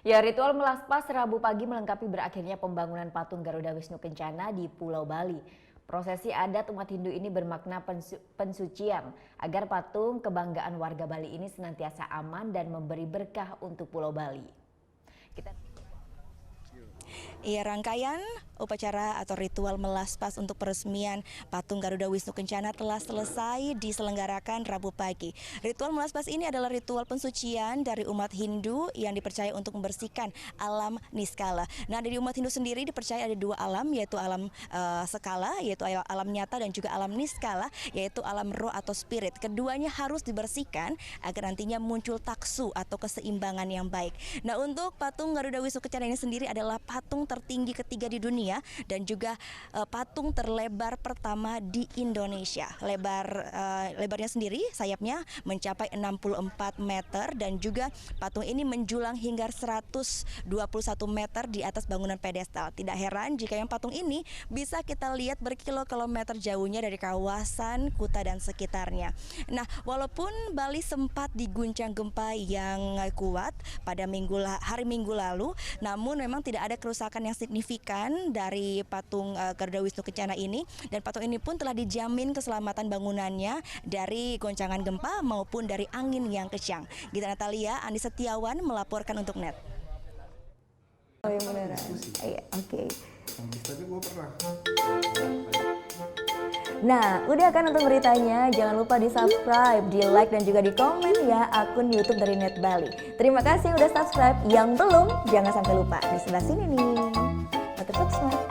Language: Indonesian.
Ya, ritual melaspas Rabu pagi melengkapi berakhirnya pembangunan patung Garuda Wisnu Kencana di Pulau Bali. Prosesi adat umat Hindu ini bermakna pensucian agar patung kebanggaan warga Bali ini senantiasa aman dan memberi berkah untuk Pulau Bali. Rangkaian upacara atau ritual melaspas untuk peresmian patung Garuda Wisnu Kencana telah selesai diselenggarakan Rabu pagi. Ritual melaspas ini adalah ritual pensucian dari umat Hindu yang dipercaya untuk membersihkan alam niskala. Nah, dari umat Hindu sendiri dipercaya ada dua alam, yaitu alam skala, yaitu alam nyata, dan juga alam niskala, yaitu alam roh atau spirit. Keduanya harus dibersihkan agar nantinya muncul taksu atau keseimbangan yang baik. Nah, untuk patung Garuda Wisnu Kencana ini sendiri adalah patung tertinggi ketiga di dunia dan juga patung terlebar pertama di Indonesia. Lebarnya sendiri, sayapnya mencapai 64 meter dan juga patung ini menjulang hingga 121 meter di atas bangunan pedestal. Tidak heran jika yang patung ini bisa kita lihat berkilo-kilometer jauhnya dari kawasan Kuta dan sekitarnya. Nah, walaupun Bali sempat diguncang gempa yang kuat pada hari Minggu lalu, namun memang tidak ada kerusakan yang signifikan dari patung Garuda Wisnu Kencana ini, dan patung ini pun telah dijamin keselamatan bangunannya dari goncangan gempa maupun dari angin yang kencang. Gita Natalia, Andi Setiawan melaporkan untuk NET. Oh iya beneran. Iya, oke. Tapi gue pernah. Nah, udah kan untuk beritanya? Jangan lupa di subscribe, di like, dan juga di komen ya akun YouTube dari Net Bali. Terima kasih udah subscribe. Yang belum, jangan sampai lupa di sebelah sini nih. Notif subscribe.